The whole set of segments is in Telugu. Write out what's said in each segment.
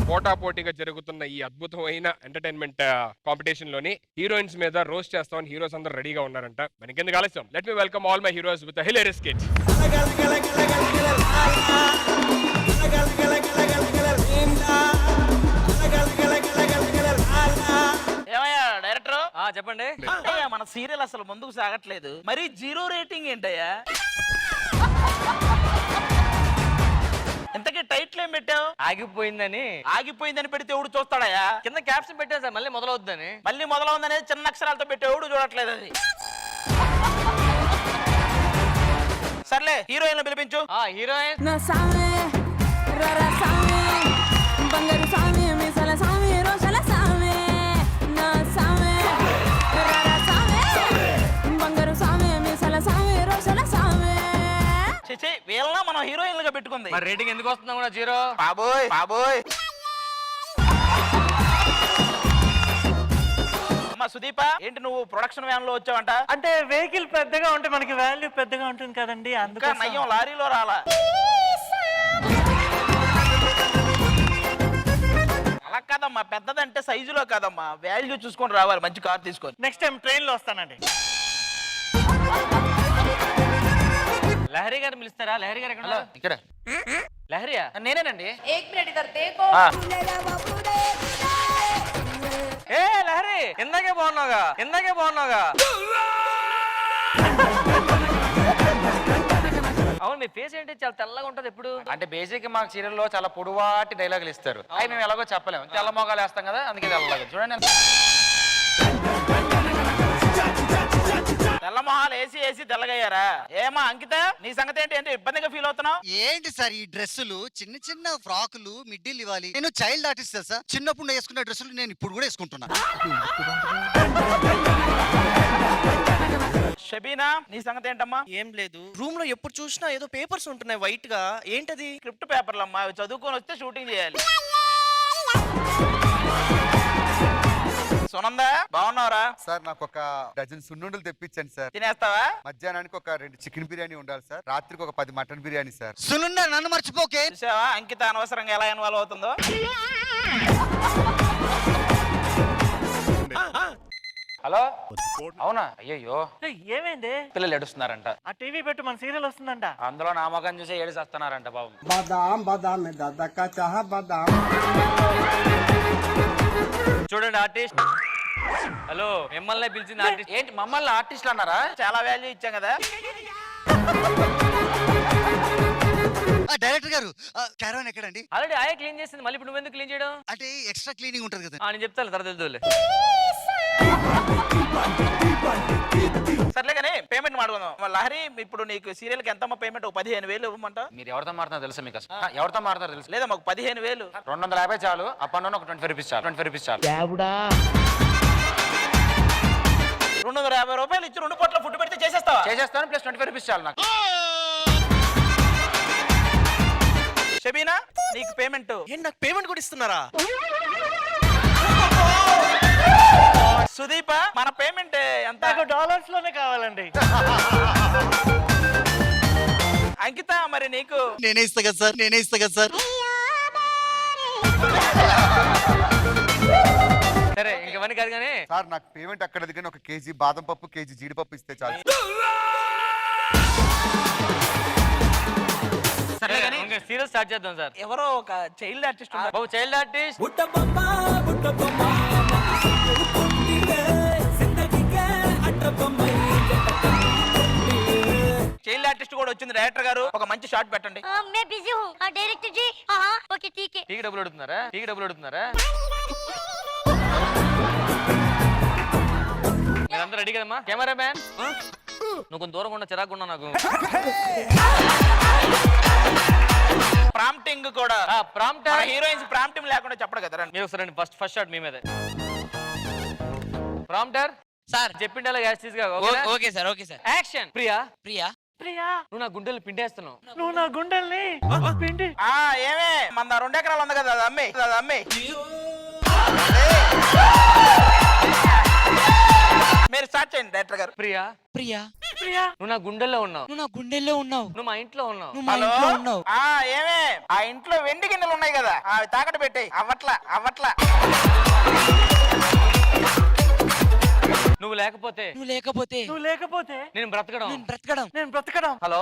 పోటాపోటీగా జరుగుతున్న ఈ అద్భుతమైన ఎంటర్టైన్మెంట్ కాంపిటీషన్ లోని హీరోయిన్స్ మీద రోస్ట్ చేస్తామని హీరోస్ అందరూ రెడీగా ఉన్నారంట. మరి ఇంకెందుకు ఆలస్యం, let me welcome all my heroes with hilarious skits. ఏమయ్యా డైరెక్టర్? చెప్పండి. మన సీరియల్ అసలు ముందుకు సాగట్లేదు, మరి 0 రేటింగ్ ఏంటయ్యా? ఇంతకీ టైటిల్ ఏం పెట్టావు? ఆగిపోయిందని పెడితే ఎవడు చూస్తాడయ్యా? కింద క్యాప్షన్ పెట్టాను సార్, మళ్ళీ మొదలవుద్దని. మళ్ళీ మొదలవుందనేది చిన్న అక్షరాలతో పెట్టి ఎవడు చూడట్లేదు అది. సర్లే హీరోయిన్ పిలిపించు. హీరోయిన్ బంగారు సామి మీసాల సామి రోషాల సామి నా సామి రారా సామి బంగారు సామి మీసాల సామి రోషాల సామి. చేచే వీళ్ళ మనం హీరోయిన్లుగా పెట్టుకుంది. మరి రేటింగ్ ఎందుకు వస్తుందా కూడా 0? బాబోయ్ బాబోయ్. అమ్మా సుదీప, ఏంటి నువ్వు ప్రొడక్షన్ వ్యాన్ లో వచ్చావంట? అంటే వెహికల్ పెద్దగా ఉంటే మనకి వాల్యూ పెద్దగా ఉంటుంది కదండి, అందుకే నయ్యం లారీలో రాలా. అలా కాదమ్మా, పెద్దదంటే సైజులో కాదమ్మా, వాల్యూ చూసుకొని రావాలి, మంచి కార్ తీసుకొని. నెక్స్ట్ టైం ట్రైన్ లో వస్తానండి. లహరి గారు పిలుస్తారా? లహరి గారు ఎక్కడ? ఇక్కడ. లహరియా? నేనేనండి. ఏ లహరి, ఇందాకే బాగున్నావుగా. అవును, మీ ఫేస్ ఏంటి చాలా తెల్లగా ఉంటది ఎప్పుడు? అంటే బేసిక్ మాకు సీరియల్లో చాలా పొడవాటి డైలాగులు ఇస్తారు, అవి మేము ఎలాగో చెప్పలేము, తెల్ల మొగాలు వేస్తాం కదా, అందుకే తెల్లగా చూడండి. తెల్ల మొహాలు వేసి తెల్లగయ్యారా? ఏమా అంకిత, నీ సంగతి ఏంటి ఇబ్బందిగా ఫీల్ అవుతున్నావు? ఏంటి సార్ ఈ డ్రెస్సులు? చిన్న చిన్న ఫ్రాకులు మిడ్డీలు ఇవ్వాలి. నేను చైల్డ్ ఆర్టిస్ట్ సార్, చిన్నప్పుడు వేసుకున్న డ్రెస్సులు నేను ఇప్పుడు కూడా వేసుకుంటున్నా. షబీనా, నీ సంగతి ఏంటమ్మా? ఏం లేదు, రూమ్ లో ఎప్పుడు చూసినా ఏదో పేపర్స్ ఉంటున్నాయి వైట్ గా, ఏంటది? స్క్రిప్ట్ పేపర్లు అమ్మా, అవి చదువుకొని వస్తే షూటింగ్ చేయాలి. సునందా, బాగున్నావురా? సార్ నాకు ఒక డజన్ సున్నుండలు తెప్పించండి సార్. తినేస్తావా? మధ్యాహ్నానికి ఒక 2 చికెన్ బిర్యానీ ఉండాలి సార్, రాత్రికి ఒక 10 మటన్ బిర్యానీ సార్. సునుండా నన్ను మర్చిపోకే. చూసావా అంకిత అనవసరంగా ఎలా ఇన్వాల్వ్ అవుతుందో? హలో, అవునా? అయ్యయ్యో, ఏమైంది? పిల్లలు ఏడుస్తున్నారంట. ఆ టీవీ పెట్టు, మన సీరియల్ వస్తుందంట. అందులో నా మొఖం చూసి ఏడుస్తున్నారంట బాబు. చూడండి ఆర్టిస్ట్. హలో, మిమ్మల్ని పిలిచింది ఆర్టిస్ట్. ఏంటి మమ్మల్ని ఆర్టిస్టులు అన్నారా? చాలా వాల్యూ ఇచ్చాం కదా. డైరెక్టర్ గారు, క్యారవాన్ ఎక్కడండి? ఆల్రెడీ ఆయే క్లీన్ చేసింది, మళ్ళీ ఇప్పుడు నువ్వెందుకు క్లీన్ చేయడం? అంటే ఎక్స్ట్రా క్లీనింగ్ ఉంటుంది కదా. నేను చెప్తాను తర్వాత తెలుదులే. సర్లే కానీ పేమెంట్ మాడుకుందాం. లహరి, ఇప్పుడు నీకు సీరియల్ కి ఎంతమ్మా పేమెంట్? 15,000 ఇవ్వమంట. మీరు ఎవరితో మారుతున్నారో తెలుసా మీకు? ఎవరితో మారుతారో తెలుసు? లేదా మాకు 15,000. 250 చాలు, అప్ అండ్ డౌన్ ఒక 25 రూపీస్ చాలు. 25 రూపీస్ చాలు. 250 రూపాయలు ఇచ్చి 2 పూట్ల ఫుడ్ పెడితే చేసేస్తావా? చేసేస్తాను, ప్లస్ 25 రూపీస్ చాలు నాకు. షబీనా, నీకు పేమెంట్. ఏంటి, నాకు పేమెంట్ కూడా ఇస్తున్నారా? సుదీప, మన పేమెంట్ ఎంత? నాకు డాలర్స్ లోనే కావాలండి. అంకిత, మరి నీకు? నేనే ఇస్తా కదా సార్. సరే, ఇంకవన్నీ కాదు కానీ సార్ నాకు పేమెంట్ అక్కడ దగ్గర ఒక కేజీ బాదం పప్పు, కేజీ జీడిపప్పు ఇస్తే చాలు. సరే కానీ సీరియల్ స్టార్ట్ చేద్దాం సార్. ఎవరో ఒక చైల్డ్ ఆర్టిస్ట్ ఉన్నారు. బాబు, చైల్డ్ ఆర్టిస్ట్. చైల్డ్ ఆర్టిస్ట్ కూడా వచ్చింది. డైరెక్టర్ గారు ఒక మంచి షాట్ పెట్టండి. मैं बिजी हूँ डायरेक्टर जी. ओके ठीक है. టీకి డబ్బులు అడుగుతున్నారా? మీరందరూ రెడీ కదమ్మా? కెమెరా మ్యాన్, నువ్వు కొంచెం దూరంగా ఉన్న చిరాకున్నా నాకు. ప్రాంప్టింగ్ కూడా. ప్రాంప్టర్ హీరోయిన్స్ ప్రాంప్టింగ్ లేకుండా చెప్పడు కదా. మీరు ఒకసారి ఫస్ట్ షాట్ మీ మీదే. ప్రాంప్టర్ సార్ చెప్పిండే యాక్సిస్ గా. Okay sir. Action. Priya, Priya, నువ్వు నా గుండెలు పిండేస్తున్నావు. నువ్వు నా గుండెల్ని పిండి. ఏమే, మన 2 ఎకరాలు ఉంది కదా, అది అమ్మి. మీరు స్టార్ట్ చేయండి డైరెక్టర్ గారు. ప్రియా ప్రియా నువ్వు నా గుండెల్లో ఉన్నావు, నువ్వు నా గుండెల్లో ఉన్నావు, నువ్వు మా ఇంట్లో ఉన్నావు. నువ్వు మా హలో ఇంట్లో ఉన్నావు. ఏమే ఆ ఇంట్లో వెండి గిన్నెలు ఉన్నాయి కదా అవి తాకట్టు పెట్టాయి. అవ్వట్లా నువ్వు లేకపోతే నువ్వు లేకపోతే నువ్వు లేకపోతే నేను బ్రతకడం. నేను బ్రతకడం. హలో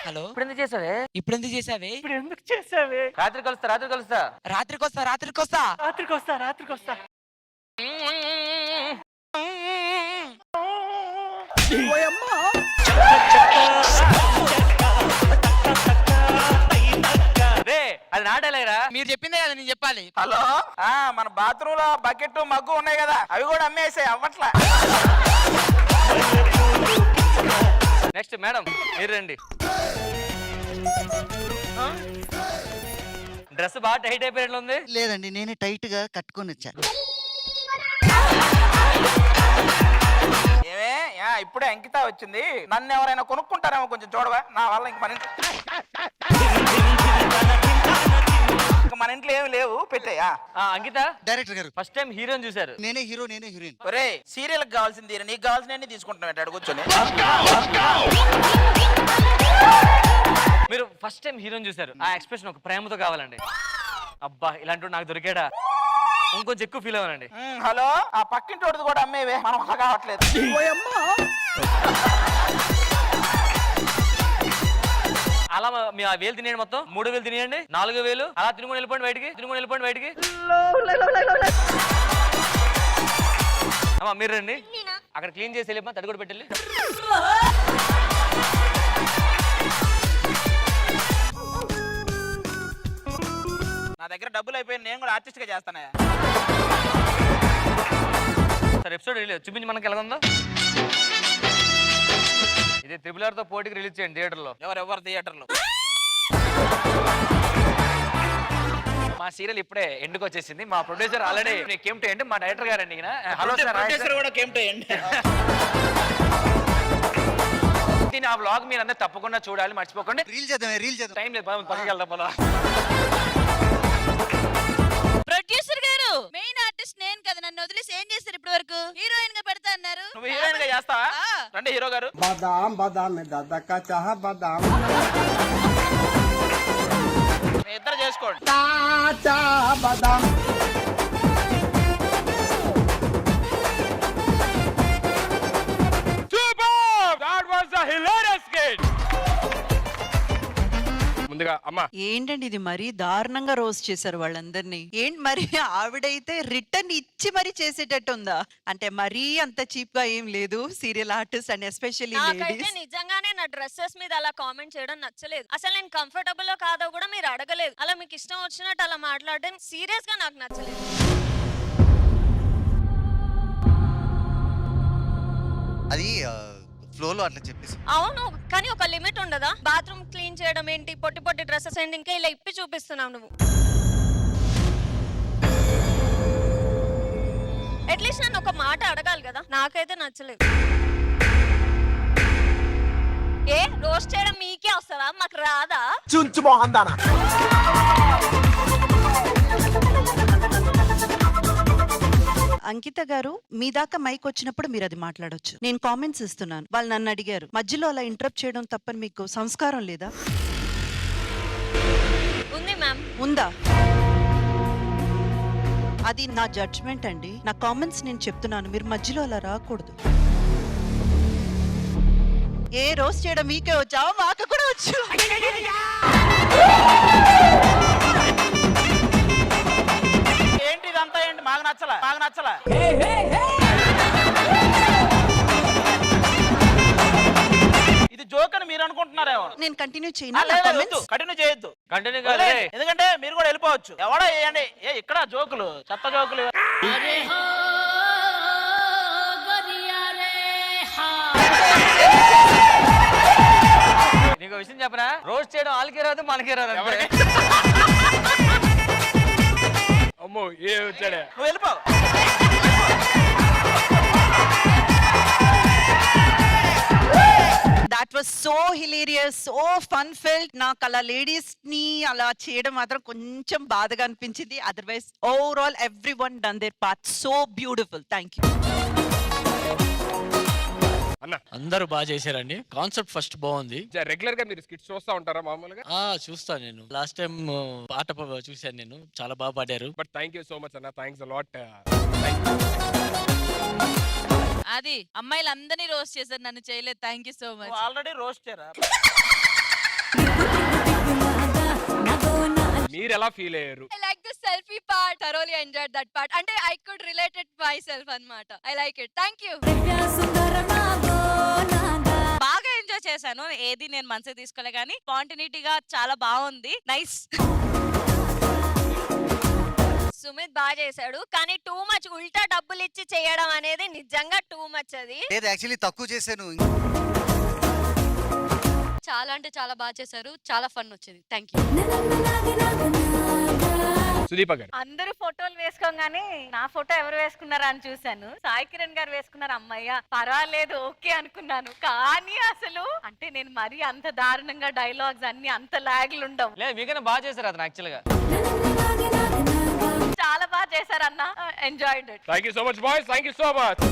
హలో ఇప్పుడు ఎందుకు చేసావే? ఇప్పుడు ఎందుకు చేసావే? ఇప్పుడు ఎందుకు చేసావే? రాత్రి కలుస్తా రాత్రికొస్తా రాత్రికొస్తా రే అది నా డైలాగరా? మీరు చెప్పిందే కదా నేను చెప్పాలి. హలో మన బాత్రూమ్ లో బకెట్ మగ్గు ఉన్నాయి కదా అవి కూడా అమ్మేసాయి. అవ్వట్లా నెక్స్ట్ మేడం మీరు రండి. డ్రెస్ బాగా టైట్ అయిపోయినట్లు ఉంది. లేదండి నేనే టైట్ గా కట్టుకొని వచ్చాను. ఏమే ఇప్పుడే అంకిత వచ్చింది. నన్ను ఎవరైనా కొనుక్కుంటారేమో కొంచెం చూడవా. నా వల్ల ఇంక మన ఇంట్లో ఏమి లేవు పెట్టాయా. అంకిత డైరెక్టర్ గారు ఫస్ట్ టైం హీరోని చూసారు. నేనే హీరో నేనే హీరోయిన్. ఒరే సీరియల్ కావాల్సింది నీకు కావాల్సిన తీసుకుంటున్నావు అక్కడ కూర్చొని. మీరు ఫస్ట్ టైం హీరోని చూసారు, ఆ ఎక్స్ప్రెషన్ ఒక ప్రేమతో కావాలండి. అబ్బా ఇలాంటి నాకు దొరికాడా, ఇంకొంచెం ఎక్కువ ఫీల్ అవ్వాలండి. హలో ఆ పక్కింటోడిది కూడా అమ్మేవే, మనం అలా కావట్లేదు. అలా మీ ఆ వేలు తినేయండి, మొత్తం 3000 తినేయండి, 4000 అలా తిరుగుని వెళ్ళిపోండి బయటికి. అమ్మా మీరు రండి, అక్కడ క్లీన్ చేసి వెళ్ళి తడి కూడా పెట్టండి. నా దగ్గర డబ్బులు అయిపోయి నేను కూడా ఆర్టిస్ట్ గా చేస్తానా. సార్ ఎపిసోడ్ రిలీజ్ చూపించి మనకి ఎలా ఉందో. ఇది RRR తో పోటీకి రిలీజ్ చేయండి థియేటర్లో. ఎవరు థియేటర్లో. మా సీరియల్ ఇప్పుడే ఎండుకు వచ్చేసింది. మా producer already came to end. మా డైరెక్టర్ గారు అండి. Hello sir. ప్రొడ్యూసర్ కూడా కేమ్ టు ఎండ్. దీని ఆ వ్లాగ్ మీరు అందరూ తప్పకుండా చూడాలి, మర్చిపోకండి. రీల్ చేద్దాం. టైం లేదు, పక్కకి వెళ్దాం పద. ప్రొడ్యూసర్ గారు మెయిన్ ఆర్టిస్ట్ నేను కదా, నన్ను వదిలేసి ఏం చేస్తారు ఇప్పటి వరకు? హీరోయిన్ గా పెడతా అన్నారు. నువ్వు హీరోయిన్ గా చేస్తావా? రండి హీరో గారు. మీ ఇద్దరు చేసుకోండి. ముందుగా అమ్మా ఏంటండి ఇది మరీ దారుణంగా రోస్ట్ చేశారు వాళ్ళందరినీ. ఏంటి మరి ఆవిడైతే రిటర్న్ ఇచ్చి మరీ చేసేటట్టు ఉందా? అంటే మరీ అంత చీప్ గా ఏం లేదు సీరియల్ ఆర్టిస్ట్ అండ్ ఎస్పెషల్లీ నాకైతే నిజంగానే నా డ్రెస్సెస్ మీద అలా కామెంట్ చేయడం నచ్చలేదు. అసలు నేను కంఫర్టబుల్ కాదో కూడా మీరు అడగలేదు. అలా మీకు ఇష్టం వచ్చినట్టు అలా మాట్లాడడం సీరియస్ గా నాకు నచ్చలేదు. అది ఫ్లోలో అట్లా చెప్పేసి. అవును కానీ ఒక లిమిట్ ఉండదా? బాత్రూమ్ క్లీన్ చేయడం ఏంటి, పొట్టి పొట్టి డ్రెస్సెస్ ఏంటి, ఇంకా ఇలా ఇప్పి చూపిస్తున్నావు నువ్వు. అట్లీస్ట్ నన్ను ఒక మాట అడగాలి కదా. నాకైతే నచ్చలేదు. ఏ రోస్ట్ చేయడం మీకే వస్తుందా, మాకు రాదా? చుంచు మోహందానా. అంకిత గారు మీ దాకా మైక్ వచ్చినప్పుడు మీరు అది మాట్లాడొచ్చు. నేను కామెంట్స్ ఇస్తున్నాను. వాళ్ళు నన్ను అడిగారు, మధ్యలో అలా ఇంటరప్ట్ చేయడం తప్పని మీకు సంస్కారం లేదా? ఉంది మ్యామ్. ఉందా? అది నా జడ్జ్మెంట్ అండి. నా కామెంట్స్ నేను చెప్తున్నాను, మీరు మధ్యలో అలా రాకూడదు. ఏ రోస్ట్ చేయడం మీకే వచ్చా, మాకు కూడా వచ్చు. ఏంటి ఇదంతా ఏంటి? మాకు నచ్చలా. ఇది జోక్ అని మీరు అనుకుంటున్నారేమో. నేను కంటిన్యూ కంటిన్యూ చేయొద్దు. కంటిన్యూ ఎందుకంటే మీరు కూడా వెళ్ళిపోవచ్చు. ఎవడో వేయండి. ఇక్కడ జోకులు, చెత్త జోకులు. నీకు విషయం చెప్పరా, రోస్ట్ చేయడం వాళ్ళకే రాదు మనకే రాదు. అమ్మో ఏ వచ్చాడే. నువ్వు వెళ్ళిపోవు. That was so hilarious, so fun filled. నాకు అలా లేడీస్ ని అలా చేయడం మాత్రం కొంచెం బాధగా అనిపించింది. Otherwise overall everyone done their part so beautiful. Thank you. అన్న అందరూ బాగా చేశారండి. కాన్సెప్ట్ ఫస్ట్ బాగుంది. రెగ్యులర్ గా మీరు స్కిట్స్ చూస్తా ఉంటారా మామూలుగా? చూస్తాను నేను. లాస్ట్ టైం పాట చూశాను నేను. చాలా బాగా పాడారు. But thank you so much అన్న, థ్యాంక్స్ అలాట్. అది అమ్మాయిలందరినీ రోస్ట్ చేశారు, నన్ను చేయలేదు. Thank you so much. Already రోస్టరా? మీరు ఎలా ఫీల్ అయ్యారు? I like the selfie part. Thoroughly enjoyed that part. అంటే I could relate it myself అన్నమాట. I like it. Thank you. బాగా ఎంజాయ్ చేశాను. ఏది నేను మనసుకి తీసుకోలే కానీ స్పాంటినిటీగా చాలా బాగుంది. నైస్. సుమిత్ బాగా చేశాడు, కానీ టూ మచ్ ఉల్టా డబ్బులు ఇచ్చి చేయడం అనేది నిజంగా టూ మచ్. అది లేదు యాక్చువల్లీ తక్కువ చేశాను. చాలా అంటే చాలా బాగా చేశారు. చాలా ఫన్ వచ్చింది. Thank you. సుదీప గారు, అందరూ ఫోటోలు వేసుకోగానే నా ఫోటో ఎవరు వేసుకున్నారా అని చూశాను. సాయి కిరణ్ గారు వేసుకున్నారు. అమ్మయ్య పర్వాలేదు ఓకే అనుకున్నాను. కానీ అసలు అంటే నేను మరీ అంత దారుణంగా డైలాగ్స్ అన్ని అంత లాగ్లు ఉండవు. లేదు మీకైనా బాగా చేశారు అతను యాక్చువల్ గా. చాలా బాగా చేశారన్న. Enjoyed it. Thank you so much boys, thank you so much.